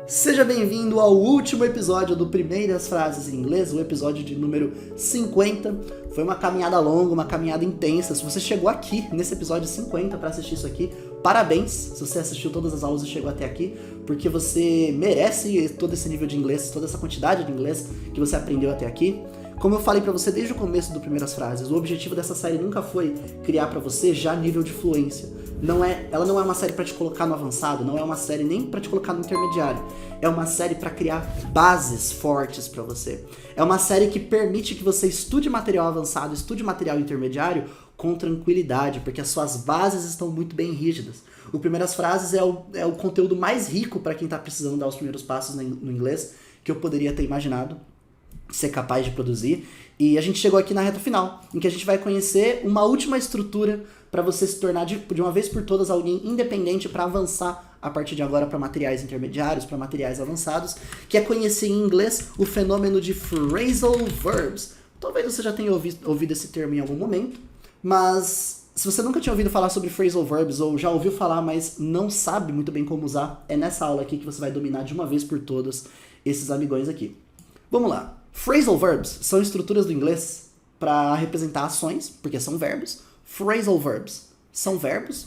Seja bem-vindo ao último episódio do Primeiras Frases em Inglês, o episódio de número 50. Foi uma caminhada longa, uma caminhada intensa. Se você chegou aqui, nesse episódio 50, para assistir isso aqui, parabéns se você assistiu todas as aulas e chegou até aqui, porque você merece todo esse nível de inglês, toda essa quantidade de inglês que você aprendeu até aqui. Como eu falei pra você desde o começo do Primeiras Frases, o objetivo dessa série nunca foi criar pra você já nível de fluência. Ela não é uma série pra te colocar no avançado, não é uma série nem pra te colocar no intermediário. É uma série pra criar bases fortes pra você. É uma série que permite que você estude material avançado, estude material intermediário com tranquilidade, porque as suas bases estão muito bem rígidas. O Primeiras Frases é o conteúdo mais rico pra quem tá precisando dar os primeiros passos no inglês que eu poderia ter imaginado ser capaz de produzir. E a gente chegou aqui na reta final, em que a gente vai conhecer uma última estrutura para você se tornar de uma vez por todas alguém independente para avançar a partir de agora para materiais intermediários, para materiais avançados, que é conhecer em inglês o fenômeno de phrasal verbs. Talvez você já tenha ouvido esse termo em algum momento, mas se você nunca tinha ouvido falar sobre phrasal verbs ou já ouviu falar, mas não sabe muito bem como usar, é nessa aula aqui que você vai dominar de uma vez por todas esses amigões aqui. Vamos lá. Phrasal verbs são estruturas do inglês para representar ações, porque são verbos. Phrasal verbs são verbos,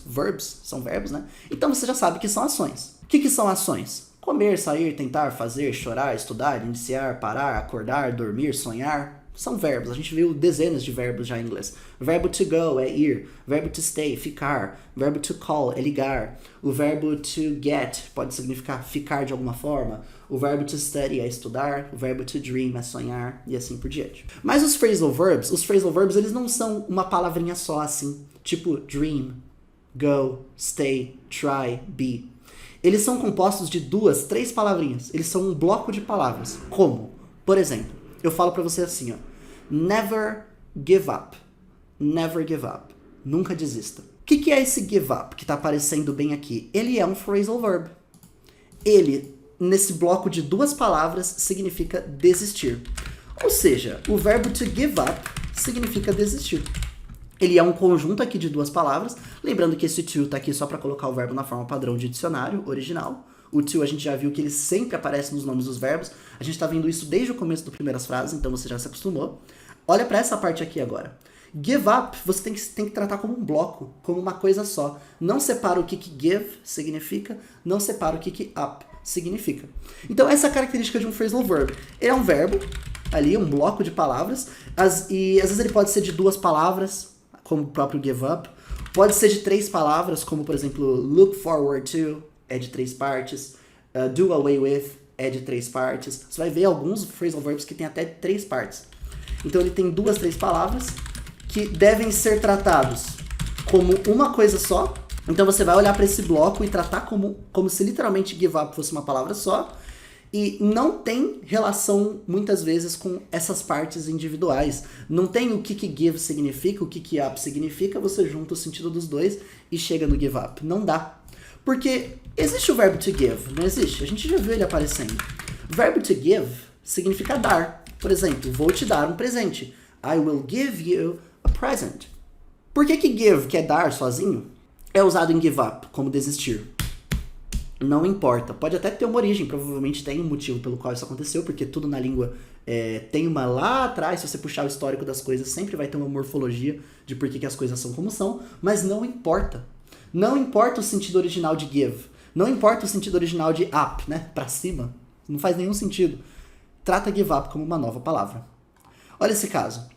são verbos, né? Então você já sabe que são ações. O que são ações? Comer, sair, tentar, fazer, chorar, estudar, iniciar, parar, acordar, dormir, sonhar. São verbos. A gente viu dezenas de verbos já em inglês. Verbo to go é ir. Verbo to stay, ficar. Verbo to call é ligar. O verbo to get pode significar ficar de alguma forma. O verbo to study é estudar. O verbo to dream é sonhar. E assim por diante. Mas os phrasal verbs, eles não são uma palavrinha só assim. Tipo dream, go, stay, try, be. Eles são compostos de 2, 3 palavrinhas. Eles são um bloco de palavras. Como? Por exemplo, eu falo pra você assim, ó. Never give up. Never give up. Nunca desista. O que é esse give up que tá aparecendo bem aqui? Ele é um phrasal verb. Ele, nesse bloco de 2 palavras, significa desistir. Ou seja, o verbo to give up significa desistir. Ele é um conjunto aqui de 2 palavras. Lembrando que esse to tá aqui só para colocar o verbo na forma padrão de dicionário original. O to a gente já viu que ele sempre aparece nos nomes dos verbos. A gente tá vendo isso desde o começo do Primeiras Frases, então você já se acostumou. Olha para essa parte aqui agora. Give up, você tem que tratar como um bloco, como uma coisa só. Não separa o que give significa, não separa o que up significa. Então essa é a característica de um phrasal verb. Ele é um verbo, ali, um bloco de palavras, e às vezes ele pode ser de 2 palavras, como o próprio give up. Pode ser de 3 palavras, como por exemplo, look forward to, é de 3 partes. Do away with é de 3 partes. Você vai ver alguns phrasal verbs que tem até 3 partes. Então ele tem 2, 3 palavras que devem ser tratados como uma coisa só. Então você vai olhar para esse bloco e tratar como se literalmente give up fosse uma palavra só. E não tem relação, muitas vezes, com essas partes individuais. Não tem o que give significa, o que up significa, você junta o sentido dos dois e chega no give up. Não dá. Porque existe o verbo to give, não existe? A gente já viu ele aparecendo. Verbo to give significa dar. Por exemplo, vou te dar um presente. I will give you a present. Por que give, que é dar sozinho, é usado em give up, como desistir? Não importa. Pode até ter uma origem, provavelmente tem um motivo pelo qual isso aconteceu, porque tudo na língua tem uma lá atrás, se você puxar o histórico das coisas, sempre vai ter uma morfologia de por que as coisas são como são, mas não importa. Não importa o sentido original de give. Não importa o sentido original de up, né? Pra cima. Não faz nenhum sentido. Trata give up como uma nova palavra. Olha esse caso.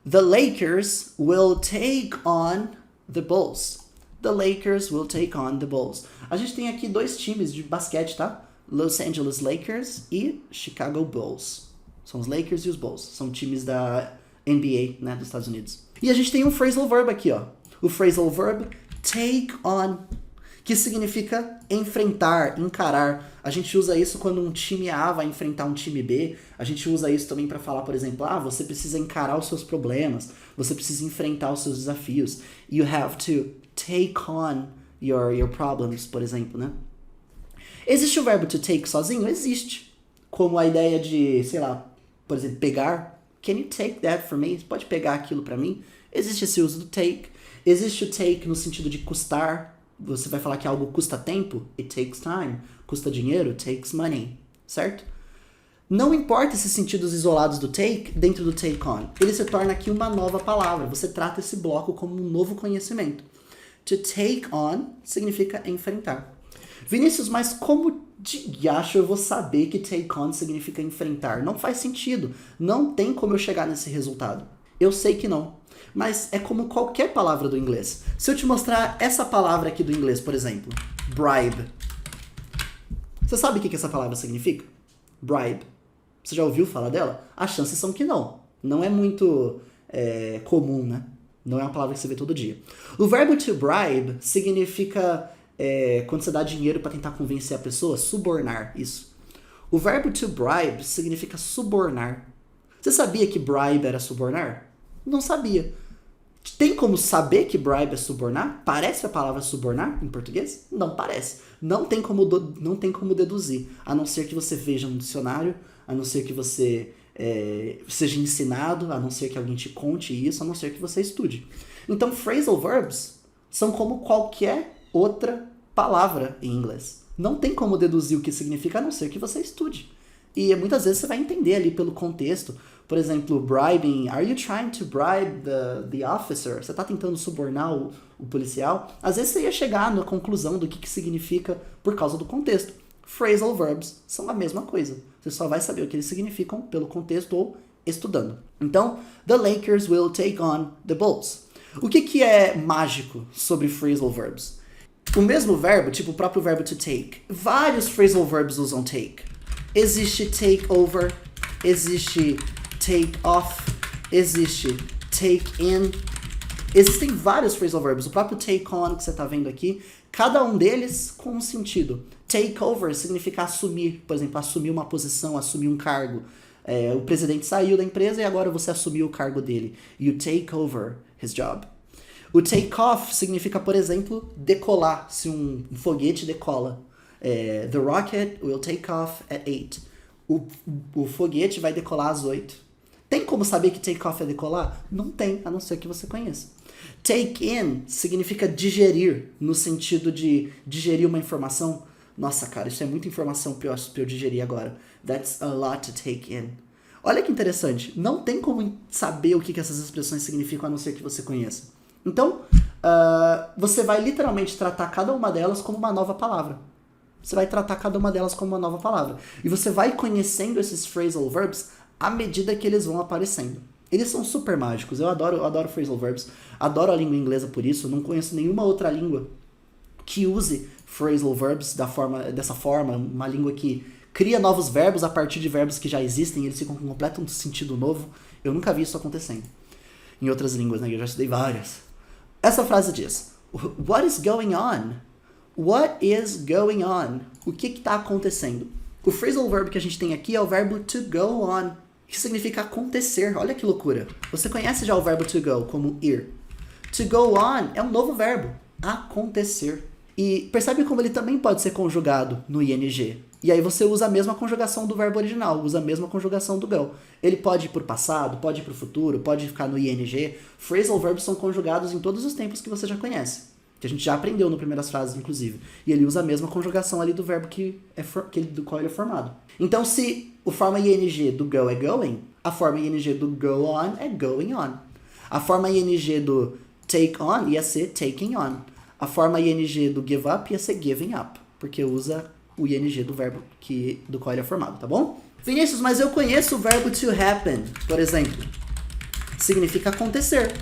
The Lakers will take on the Bulls. The Lakers will take on the Bulls. A gente tem aqui 2 times de basquete, tá? Los Angeles Lakers e Chicago Bulls. São os Lakers e os Bulls. São times da NBA, né, dos Estados Unidos. E a gente tem um phrasal verb aqui, ó. O phrasal verb take on, que significa enfrentar, encarar. A gente usa isso quando um time A vai enfrentar um time B. A gente usa isso também para falar, por exemplo, você precisa encarar os seus problemas, você precisa enfrentar os seus desafios. You have to take on your problems, por exemplo, né? Existe o verbo to take sozinho? Existe. Como a ideia de, sei lá, por exemplo, pegar. Can you take that for me? Você pode pegar aquilo para mim? Existe esse uso do take. Existe o take no sentido de custar. Você vai falar que algo custa tempo? It takes time. custa dinheiro, takes money, certo? Não importa esses sentidos isolados do take dentro do take on, ele se torna aqui uma nova palavra. Você trata esse bloco como um novo conhecimento. To take on significa enfrentar. Vinícius, mas como de acho eu vou saber que take on significa enfrentar? Não faz sentido. Não tem como eu chegar nesse resultado. Eu sei que não. Mas é como qualquer palavra do inglês. Se eu te mostrar essa palavra aqui do inglês, por exemplo, bribe. Você sabe o que essa palavra significa? Bribe. Você já ouviu falar dela? As chances são que não. Não é muito comum, né? Não é uma palavra que você vê todo dia. O verbo to bribe significa quando você dá dinheiro para tentar convencer a pessoa, subornar, isso. O verbo to bribe significa subornar. Você sabia que bribe era subornar? Não sabia. Tem como saber que bribe é subornar? Parece a palavra subornar em português? Não parece. Não tem como deduzir, a não ser que você veja no dicionário, a não ser que você seja ensinado, a não ser que alguém te conte isso, a não ser que você estude. Então, phrasal verbs são como qualquer outra palavra em inglês. Não tem como deduzir o que significa, a não ser que você estude. E muitas vezes você vai entender ali pelo contexto. Por exemplo, bribing. Are you trying to bribe the officer? Você está tentando subornar o policial? Às vezes você ia chegar na conclusão do que significa por causa do contexto. Phrasal verbs são a mesma coisa. Você só vai saber o que eles significam pelo contexto ou estudando. Então, the Lakers will take on the Bulls. O que é mágico sobre phrasal verbs? O mesmo verbo, tipo o próprio verbo to take. Vários phrasal verbs usam take. Existe take over, existe take off, existe take in. Existem vários phrasal verbs. O próprio take on que você está vendo aqui, cada um deles com um sentido. Take over significa assumir, por exemplo, assumir uma posição, assumir um cargo. O presidente saiu da empresa e agora você assumiu o cargo dele. You take over his job. O take off significa, por exemplo, decolar, se um foguete decola. The rocket will take off at 8. O foguete vai decolar às 8. Tem como saber que take off é decolar? Não tem, a não ser que você conheça. Take in significa digerir, no sentido de digerir uma informação. Nossa, cara, isso é muita informação pra eu digerir agora. That's a lot to take in. Olha que interessante. Não tem como saber o que essas expressões significam, a não ser que você conheça. Então, você vai literalmente tratar cada uma delas como uma nova palavra. Você vai tratar cada uma delas como uma nova palavra. E você vai conhecendo esses phrasal verbs à medida que eles vão aparecendo. Eles são super mágicos. Eu adoro phrasal verbs. Adoro a língua inglesa por isso. Não conheço nenhuma outra língua que use phrasal verbs dessa forma. Uma língua que cria novos verbos a partir de verbos que já existem. Eles ficam com completo sentido novo. Eu nunca vi isso acontecendo em outras línguas, né? Eu já estudei várias. Essa frase diz: What is going on? What is going on? O que está acontecendo? O phrasal verb que a gente tem aqui é o verbo to go on, que significa acontecer. Olha que loucura. Você conhece já o verbo to go como ir. To go on é um novo verbo, acontecer. E percebe como ele também pode ser conjugado no ing. E aí você usa a mesma conjugação do verbo original, usa a mesma conjugação do go. Ele pode ir para o passado, pode ir para o futuro, pode ficar no ing. Phrasal verbs são conjugados em todos os tempos que você já conhece, que a gente já aprendeu no Primeiras Frases, inclusive. E ele usa a mesma conjugação ali do verbo do qual ele é formado. Então, se a forma ing do go é going, a forma ing do go on é going on. A forma ing do take on ia ser taking on. A forma ing do give up ia ser giving up, porque usa o ing do verbo do qual ele é formado, tá bom? Vinícius, mas eu conheço o verbo to happen, por exemplo. Significa acontecer.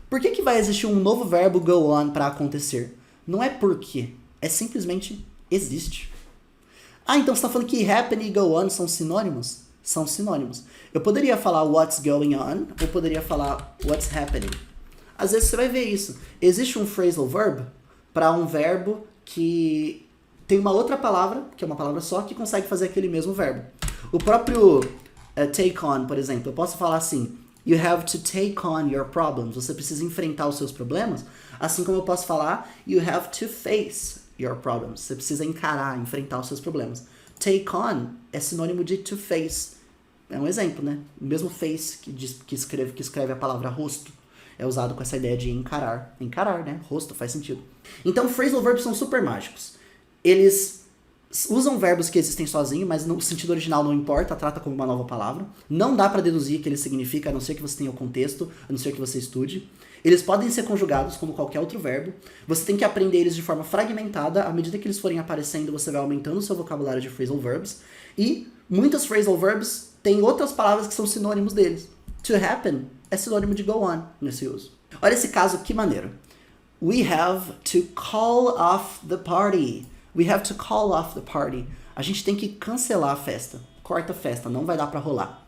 Por que vai existir um novo verbo go on para acontecer? Não é porque, é simplesmente existe. Ah, então você está falando que happen e go on são sinônimos? São sinônimos. Eu poderia falar what's going on, ou poderia falar what's happening. Às vezes você vai ver isso. Existe um phrasal verb para um verbo que tem uma outra palavra, que é uma palavra só, que consegue fazer aquele mesmo verbo. O próprio take on, por exemplo, eu posso falar assim: You have to take on your problems. Você precisa enfrentar os seus problemas. Assim como eu posso falar, you have to face your problems. Você precisa encarar, enfrentar os seus problemas. Take on é sinônimo de to face. É um exemplo, né? O mesmo face que escreve a palavra rosto é usado com essa ideia de encarar. Encarar, né? Rosto faz sentido. Então, phrasal verbs são super mágicos. Eles Usam verbos que existem sozinho, mas no sentido original não importa, trata como uma nova palavra. Não dá para deduzir o que ele significa, a não ser que você tenha o contexto, a não ser que você estude. Eles podem ser conjugados como qualquer outro verbo. Você tem que aprender eles de forma fragmentada. À medida que eles forem aparecendo, você vai aumentando o seu vocabulário de phrasal verbs. E muitos phrasal verbs têm outras palavras que são sinônimos deles. To happen é sinônimo de go on nesse uso. Olha esse caso, que maneiro. We have to call off the party. We have to call off the party. A gente tem que cancelar a festa. Corta a festa, não vai dar pra rolar.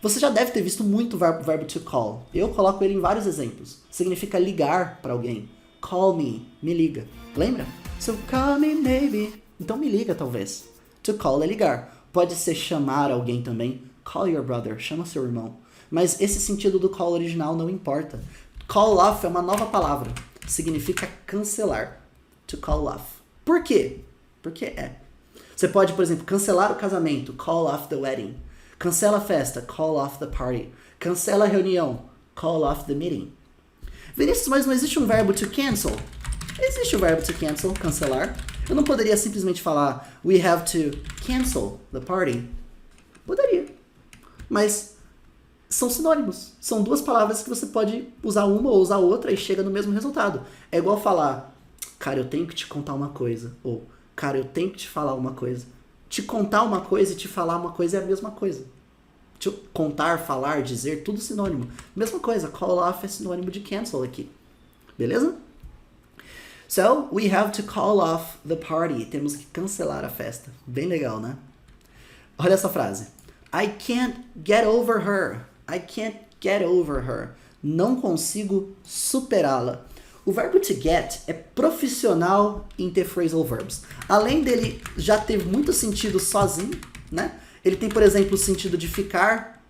Você já deve ter visto muito o verbo to call. Eu coloco ele em vários exemplos. Significa ligar pra alguém. Call me liga. Lembra? So call me maybe. Então me liga, talvez. To call é ligar. Pode ser chamar alguém também. Call your brother, chama seu irmão. Mas esse sentido do call original não importa. Call off é uma nova palavra. Significa cancelar. To call off. Por quê? Porque é. Você pode, por exemplo, cancelar o casamento. Call off the wedding. Cancela a festa. Call off the party. Cancela a reunião. Call off the meeting. Vinícius, mas não existe um verbo to cancel? Existe o verbo to cancel, cancelar. Eu não poderia simplesmente falar we have to cancel the party? Poderia. Mas são sinônimos. São duas palavras que você pode usar uma ou usar outra e chega no mesmo resultado. É igual falar, cara, eu tenho que te contar uma coisa. Ou, cara, eu tenho que te falar uma coisa. Te contar uma coisa e te falar uma coisa é a mesma coisa. Te contar, falar, dizer, tudo sinônimo. Mesma coisa, call off é sinônimo de cancel aqui. Beleza? So, we have to call off the party. Temos que cancelar a festa. Bem legal, né? Olha essa frase. I can't get over her. I can't get over her. Não consigo superá-la. O verbo to get é profissional em ter phrasal verbs. Além dele já ter muito sentido sozinho, né? Ele tem, por exemplo, o sentido de ficar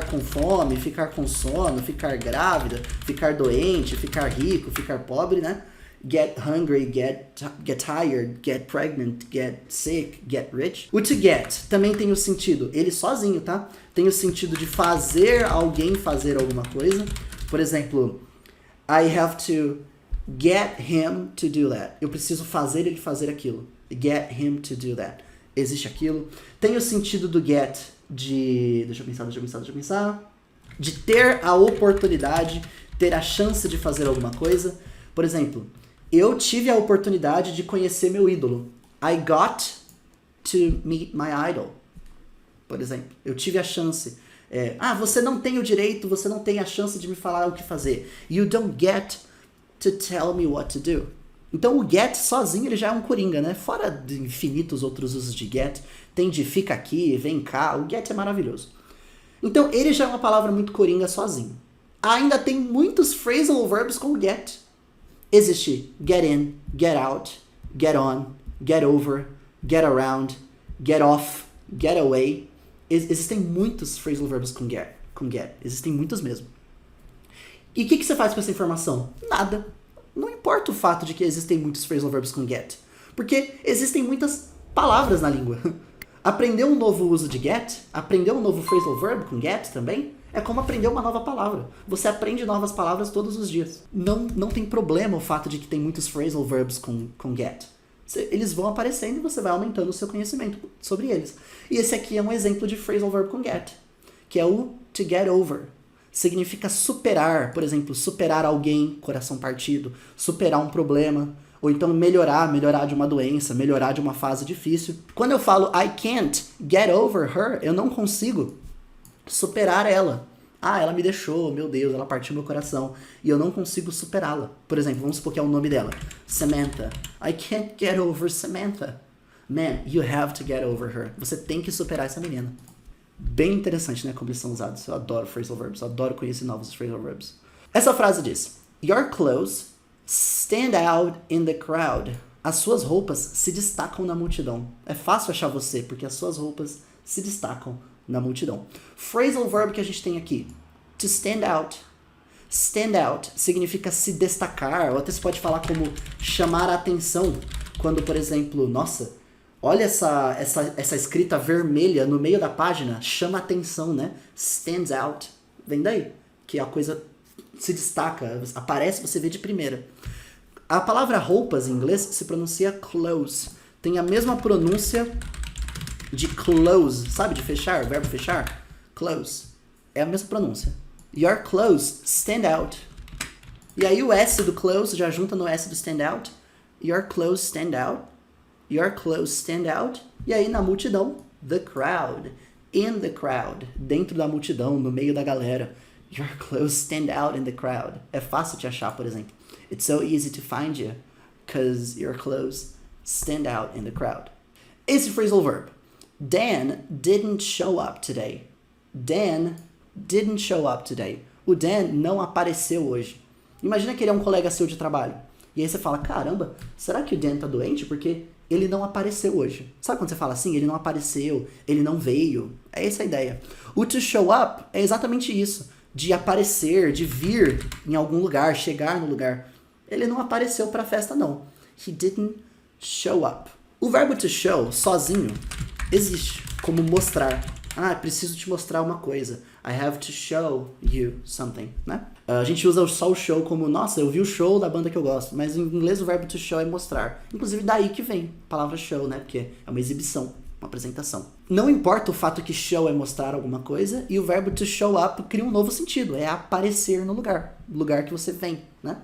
com fome, ficar com sono, ficar grávida, ficar doente, ficar rico, ficar pobre, né? Get hungry, get tired, get pregnant, get sick, get rich. O to get também tem o sentido, ele sozinho, tá? Tem o sentido de fazer alguém fazer alguma coisa. Por exemplo, I have to get him to do that. Eu preciso fazer ele fazer aquilo. Get him to do that. Existe aquilo. Tem o sentido do get de... Deixa eu pensar. De ter a oportunidade, ter a chance de fazer alguma coisa. Por exemplo, eu tive a oportunidade de conhecer meu ídolo. I got to meet my idol. Por exemplo, eu tive a chance. Você não tem o direito, você não tem a chance de me falar o que fazer. You don't get to tell me what to do. Então o get sozinho ele já é um coringa, né? Fora de infinitos outros usos de get, tem de fica aqui, vem cá, o get é maravilhoso. Então ele já é uma palavra muito coringa sozinho. Ainda tem muitos phrasal verbs com get. Existe get in, get out, get on, get over, get around, get off, get away. Existem muitos phrasal verbs com get. Existem muitos mesmo. E o que você faz com essa informação? Nada. Não importa o fato de que existem muitos phrasal verbs com get. Porque existem muitas palavras na língua. Aprender um novo uso de get, aprender um novo phrasal verb com get também, é como aprender uma nova palavra. Você aprende novas palavras todos os dias. Não tem problema o fato de que tem muitos phrasal verbs com get. Eles vão aparecendo e você vai aumentando o seu conhecimento sobre eles. E esse aqui é um exemplo de phrasal verb com get, que é o to get over. Significa superar, por exemplo, superar alguém, coração partido, superar um problema, ou então melhorar de uma doença, melhorar de uma fase difícil. Quando eu falo I can't get over her, eu não consigo superar ela. Ela me deixou, meu Deus, ela partiu meu coração, e eu não consigo superá-la. Por exemplo, vamos supor que é o nome dela, Samantha. I can't get over Samantha. Man, you have to get over her. Você tem que superar essa menina. Bem interessante, né, como eles são usados. Eu adoro phrasal verbs, eu adoro conhecer novos phrasal verbs. Essa frase diz, Your clothes stand out in the crowd. As suas roupas se destacam na multidão. É fácil achar você, porque as suas roupas se destacam na multidão. Phrasal verb que a gente tem aqui, to stand out. Stand out significa se destacar, ou até se pode falar como chamar a atenção. Quando, por exemplo, nossa, olha essa escrita vermelha no meio da página, chama atenção, né? Stands out. Vem daí, que a coisa se destaca, aparece, você vê de primeira. A palavra roupas em inglês se pronuncia clothes. tem a mesma pronúncia de close, sabe? De fechar, verbo fechar. Close. É a mesma pronúncia. Your clothes stand out. E aí o S do close já junta no S do stand out. Your clothes stand out. Your clothes stand out. E aí na multidão, the crowd. In the crowd. Dentro da multidão, no meio da galera. Your clothes stand out in the crowd. É fácil te achar, por exemplo. It's so easy to find you, because your clothes stand out in the crowd. Esse phrasal verb. Dan didn't show up today. Dan didn't show up today. O Dan não apareceu hoje. Imagina que ele é um colega seu de trabalho. E aí você fala, caramba, será que o Dan tá doente? Porque ele não apareceu hoje. Sabe quando você fala assim? Ele não apareceu, ele não veio. É essa a ideia. O to show up é exatamente isso. De aparecer, de vir em algum lugar, chegar no lugar. Ele não apareceu para a festa, não. He didn't show up. O verbo to show, sozinho, existe como mostrar. Ah, preciso te mostrar uma coisa. I have to show you something, né? A gente usa só o show como, nossa, eu vi o show da banda que eu gosto. Mas em inglês o verbo to show é mostrar. Inclusive daí que vem a palavra show, né? Porque é uma exibição, uma apresentação. Não importa o fato que show é mostrar alguma coisa, e o verbo to show up cria um novo sentido. É aparecer no lugar que você vem, né?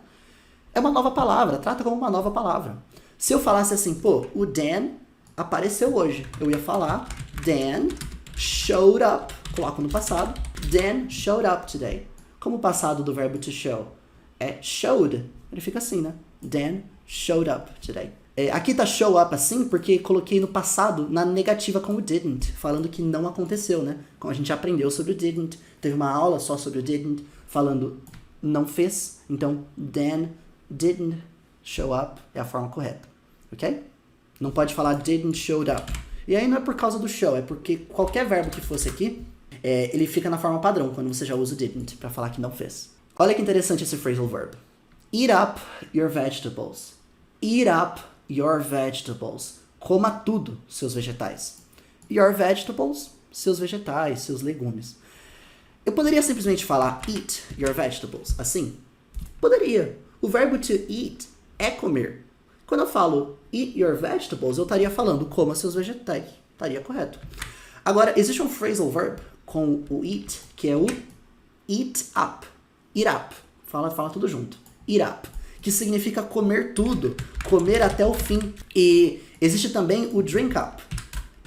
É uma nova palavra, trata como uma nova palavra. Se eu falasse assim, pô, o Dan apareceu hoje, eu ia falar Dan showed up, coloco no passado, Dan showed up today. Como o passado do verbo to show é showed, ele fica assim, né? Dan showed up today. Aqui tá show up assim porque coloquei no passado na negativa com o didn't, falando que não aconteceu, né? Como a gente aprendeu sobre o didn't, teve uma aula só sobre o didn't, falando não fez, então Dan didn't show up é a forma correta, ok? Não pode falar didn't showed up. E aí não é por causa do show, é porque qualquer verbo que fosse aqui, ele fica na forma padrão, quando você já usa o didn't, para falar que não fez. Olha que interessante esse phrasal verb. Eat up your vegetables. Eat up your vegetables. Coma tudo, seus vegetais. Your vegetables, seus vegetais, seus legumes. Eu poderia simplesmente falar eat your vegetables, assim? Poderia. O verbo to eat é comer. Quando eu falo eat your vegetables, eu estaria falando coma seus vegetais. Estaria correto. Agora, existe um phrasal verb com o eat, que é o eat up. Eat up. Fala tudo junto. Eat up. Que significa comer tudo. Comer até o fim. E existe também o drink up.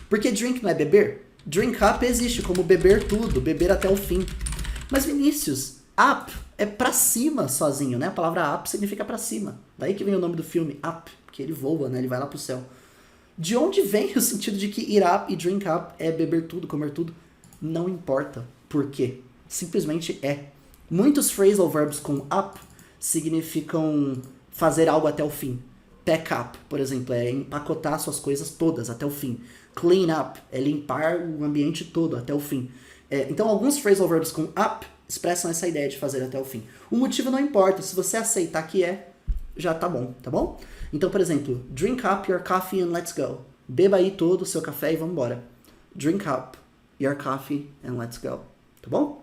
Porque drink não é beber? Drink up existe como beber tudo, beber até o fim. Mas Vinícius, up é pra cima sozinho, né? A palavra up significa pra cima. Daí que vem o nome do filme, Up, que ele voa, né? Ele vai lá pro céu. De onde vem o sentido de que eat up e drink up é beber tudo, comer tudo? Não importa. Por quê? Simplesmente é. Muitos phrasal verbs com up significam fazer algo até o fim. Pack up, por exemplo, é empacotar suas coisas todas até o fim. Clean up é limpar o ambiente todo até o fim. Então, alguns phrasal verbs com up expressam essa ideia de fazer até o fim. O motivo não importa, se você aceitar que já tá bom, tá bom? Então, por exemplo, drink up your coffee and let's go. Beba aí todo o seu café e vamos embora. Drink up your coffee and let's go. Tá bom?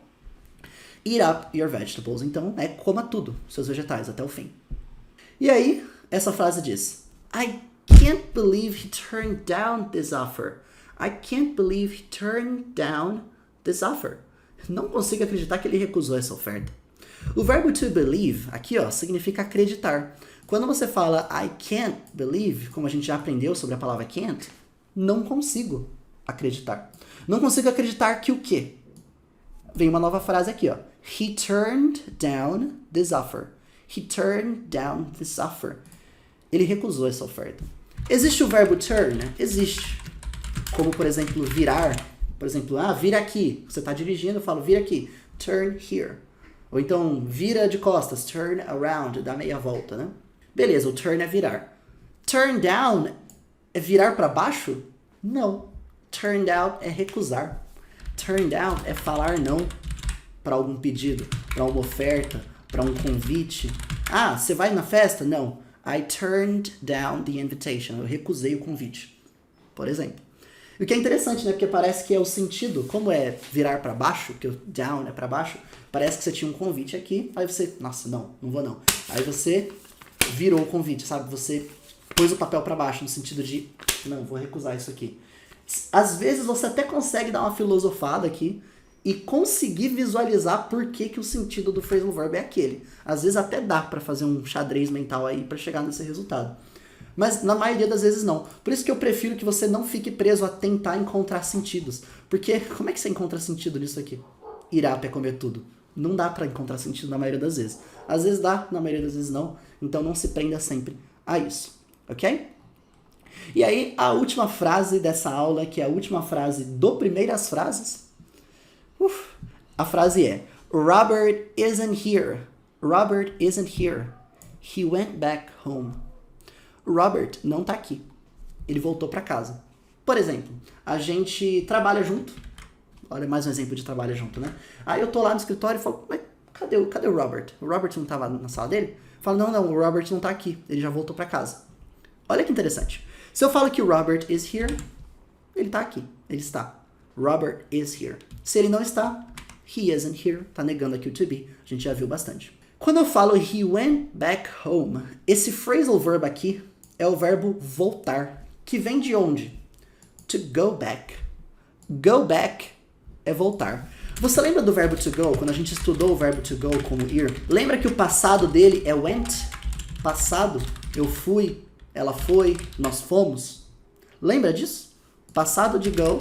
Eat up your vegetables. Então, coma tudo, seus vegetais, até o fim. E aí, essa frase diz, I can't believe he turned down this offer. I can't believe he turned down this offer. Não consigo acreditar que ele recusou essa oferta. O verbo to believe, aqui ó, significa acreditar. Quando você fala I can't believe, como a gente já aprendeu sobre a palavra can't, não consigo acreditar. Não consigo acreditar que o quê? Vem uma nova frase aqui, ó. He turned down this offer. He turned down this offer. Ele recusou essa oferta. Existe o verbo turn? Existe. Como, por exemplo, virar. Por exemplo, vira aqui. Você está dirigindo, eu falo, vira aqui. Turn here. Ou então, vira de costas. Turn around. Dá meia volta, né? Beleza, o turn é virar. Turn down é virar para baixo? Não. Turn down é recusar. Turn down é falar não para algum pedido, para uma oferta, para um convite. Você vai na festa? Não. I turned down the invitation. Eu recusei o convite, por exemplo. O que é interessante, né? Porque parece que é o sentido, como é virar para baixo, que o down é para baixo, parece que você tinha um convite aqui, aí você, nossa, não vou não. Aí você virou o convite, sabe? Você pôs o papel para baixo, no sentido de, não, vou recusar isso aqui. Às vezes você até consegue dar uma filosofada aqui e conseguir visualizar por que o sentido do phrasal verb é aquele. Às vezes até dá para fazer um xadrez mental aí para chegar nesse resultado. Mas na maioria das vezes não. Por isso que eu prefiro que você não fique preso a tentar encontrar sentidos. Porque como é que você encontra sentido nisso aqui? Irá é comer tudo. Não dá para encontrar sentido na maioria das vezes. Às vezes dá, na maioria das vezes não. Então não se prenda sempre a isso, ok? E aí a última frase dessa aula, que é a última frase do Primeiras Frases. A frase é: Robert isn't here. Robert isn't here. He went back home. Robert não tá aqui. Ele voltou para casa. Por exemplo, a gente trabalha junto. Olha, mais um exemplo de trabalho junto, né? Aí eu tô lá no escritório e falo, mas cadê o Robert? O Robert não tava na sala dele? Eu falo, não, o Robert não tá aqui. Ele já voltou para casa. Olha que interessante. Se eu falo que o Robert is here, ele tá aqui. Ele está. Robert is here. Se ele não está, he isn't here. Tá negando aqui o to be. A gente já viu bastante. Quando eu falo he went back home, esse phrasal verb aqui é o verbo voltar, que vem de onde? To go back. Go back é voltar. Você lembra do verbo to go? Quando a gente estudou o verbo to go como ir, lembra que o passado dele é went? Passado, eu fui, ela foi, nós fomos. Lembra disso? Passado de go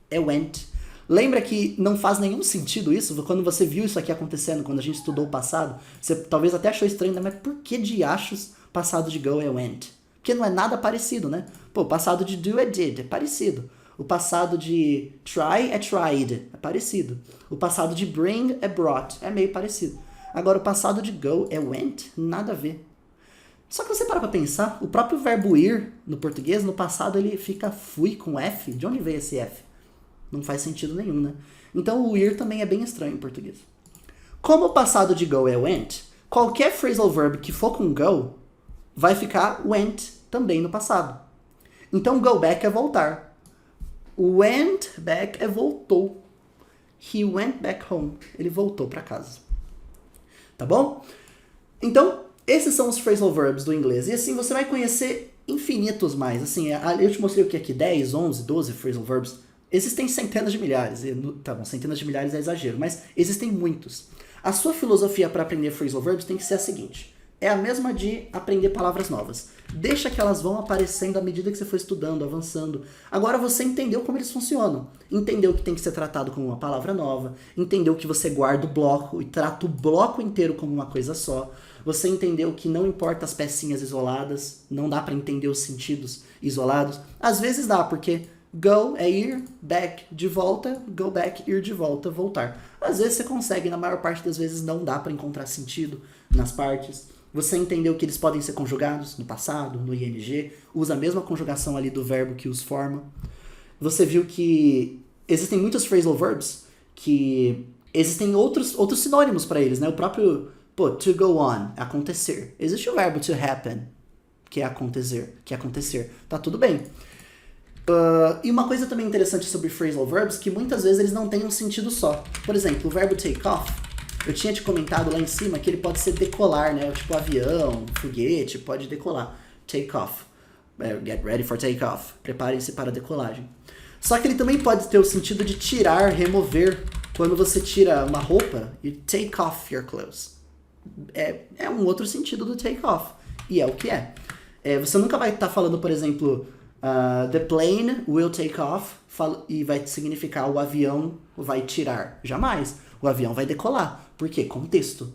é went. Lembra que não faz nenhum sentido isso? Quando você viu isso aqui acontecendo, quando a gente estudou o passado, você talvez até achou estranho, né? Mas por que diachos passado de go é went? Porque não é nada parecido, né? Pô, o passado de do é did, é parecido. O passado de try é tried, é parecido. O passado de bring é brought, é meio parecido. Agora, o passado de go é went, nada a ver. Só que você para pra pensar, o próprio verbo ir, no português, no passado ele fica fui com F. De onde veio esse F? Não faz sentido nenhum, né? Então o ir também é bem estranho em português. Como o passado de go é went, qualquer phrasal verb que for com go vai ficar went também no passado. Então go back é voltar. Went back é voltou. He went back home. Ele voltou para casa. Tá bom? Então, esses são os phrasal verbs do inglês. E assim você vai conhecer infinitos mais. Assim, eu te mostrei o que aqui? 10, 11, 12 phrasal verbs. Existem centenas de milhares. Tá bom, centenas de milhares é exagero, mas existem muitos. A sua filosofia para aprender phrasal verbs tem que ser a seguinte. É a mesma de aprender palavras novas. Deixa que elas vão aparecendo à medida que você for estudando, avançando. Agora você entendeu como eles funcionam. Entendeu que tem que ser tratado como uma palavra nova. Entendeu que você guarda o bloco e trata o bloco inteiro como uma coisa só. Você entendeu que não importa as pecinhas isoladas. Não dá para entender os sentidos isolados. Às vezes dá, porque go é ir, back de volta, go back, ir de volta, voltar. Às vezes você consegue, na maior parte das vezes não dá para encontrar sentido nas partes. Você entendeu que eles podem ser conjugados no passado, no ing, usa a mesma conjugação ali do verbo que os forma. Você viu que existem muitos phrasal verbs que existem outros sinônimos para eles, né? O próprio, to go on, acontecer. Existe o verbo to happen, que é acontecer. Tá tudo bem. E uma coisa também interessante sobre phrasal verbs, que muitas vezes eles não têm um sentido só. Por exemplo, o verbo take off, eu tinha te comentado lá em cima que ele pode ser decolar, né? Tipo avião, foguete, pode decolar. Take off. Get ready for take off. Preparem-se para a decolagem. Só que ele também pode ter o sentido de tirar, remover. Quando você tira uma roupa, you take off your clothes. É um outro sentido do take off. E é o que é. Você nunca vai estar falando, por exemplo, the plane will take off, e vai significar o avião vai tirar. Jamais. O avião vai decolar. Por quê? Contexto.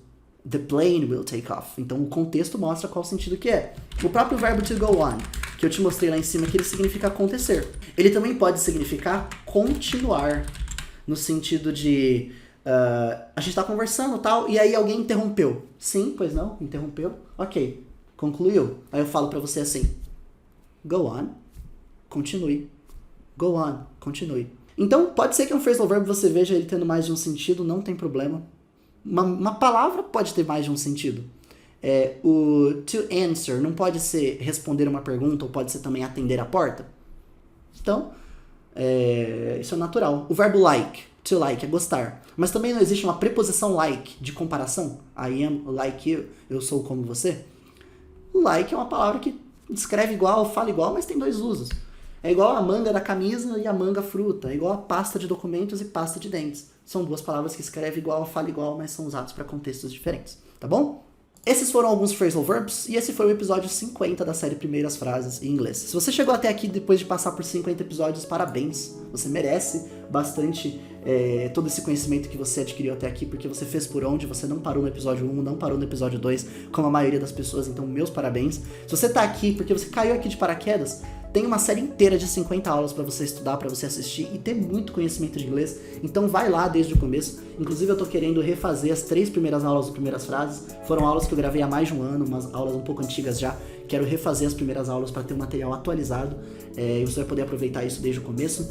The plane will take off. Então o contexto mostra qual sentido que é. O próprio verbo to go on, que eu te mostrei lá em cima, que ele significa acontecer. Ele também pode significar continuar. No sentido de a gente está conversando e tal, e aí alguém interrompeu. Sim, pois não? Interrompeu? Ok. Concluiu. Aí eu falo pra você assim. Go on. Continue. Go on. Continue. Então, pode ser que um phrasal verb você veja ele tendo mais de um sentido, não tem problema. Uma palavra pode ter mais de um sentido. O to answer não pode ser responder uma pergunta ou pode ser também atender a porta. Então, isso é natural. O verbo like, to like, é gostar. Mas também não existe uma preposição like de comparação. I am like you, eu sou como você. Like é uma palavra que escreve igual, fala igual, mas tem dois usos. É igual a manga da camisa e a manga fruta. É igual a pasta de documentos e pasta de dentes. São duas palavras que escreve igual, fala igual, mas são usados para contextos diferentes, tá bom? Esses foram alguns phrasal verbs e esse foi o episódio 50 da série Primeiras Frases em Inglês. Se você chegou até aqui depois de passar por 50 episódios, parabéns. Você merece bastante todo esse conhecimento que você adquiriu até aqui, porque você fez por onde, você não parou no episódio 1, não parou no episódio 2, como a maioria das pessoas, então meus parabéns. Se você tá aqui porque você caiu aqui de paraquedas, tem uma série inteira de 50 aulas para você estudar, para você assistir e ter muito conhecimento de inglês, então vai lá desde o começo. Inclusive eu tô querendo refazer as 3 primeiras aulas do Primeiras Frases, foram aulas que eu gravei há mais de um ano, umas aulas um pouco antigas já, quero refazer as primeiras aulas para ter um material atualizado, e você vai poder aproveitar isso desde o começo.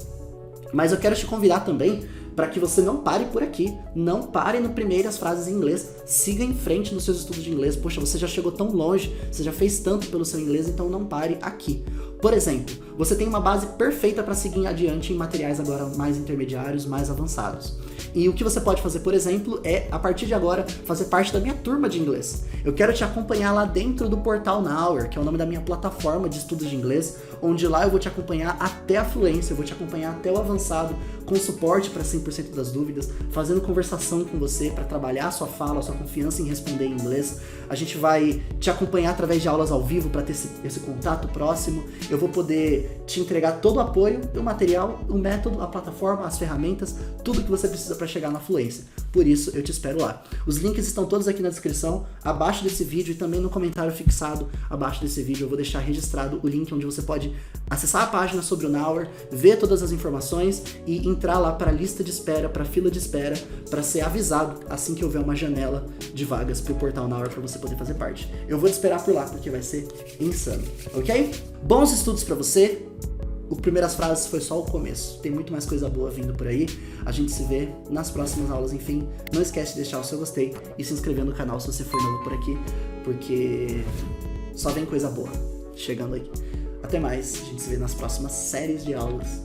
Mas eu quero te convidar também para que você não pare por aqui, não pare no Primeiras Frases em Inglês, siga em frente nos seus estudos de inglês. Poxa, você já chegou tão longe, você já fez tanto pelo seu inglês, então não pare aqui. Por exemplo, você tem uma base perfeita para seguir adiante em materiais agora mais intermediários, mais avançados. E o que você pode fazer, por exemplo, é, a partir de agora, fazer parte da minha turma de inglês. Eu quero te acompanhar lá dentro do portal Now, que é o nome da minha plataforma de estudos de inglês, onde lá eu vou te acompanhar até a fluência, eu vou te acompanhar até o avançado, com suporte para 100% das dúvidas, fazendo conversação com você para trabalhar a sua fala, a sua confiança em responder em inglês. A gente vai te acompanhar através de aulas ao vivo para ter esse contato próximo. Eu vou poder te entregar todo o apoio, o material, o método, a plataforma, as ferramentas, tudo que você precisa para chegar na fluência. Por isso, eu te espero lá. Os links estão todos aqui na descrição, abaixo desse vídeo e também no comentário fixado abaixo desse vídeo. Eu vou deixar registrado o link onde você pode acessar a página sobre o Now, ver todas as informações e entrar lá para a lista de espera, para a fila de espera, para ser avisado assim que houver uma janela de vagas para o portal Now para você poder fazer parte. Eu vou te esperar por lá porque vai ser insano, ok? Bons estudos para você. O Primeiras Frases foi só o começo. Tem muito mais coisa boa vindo por aí. A gente se vê nas próximas aulas. Enfim, não esquece de deixar o seu gostei e se inscrever no canal se você for novo por aqui, porque só vem coisa boa chegando aí. Até mais, a gente se vê nas próximas séries de aulas.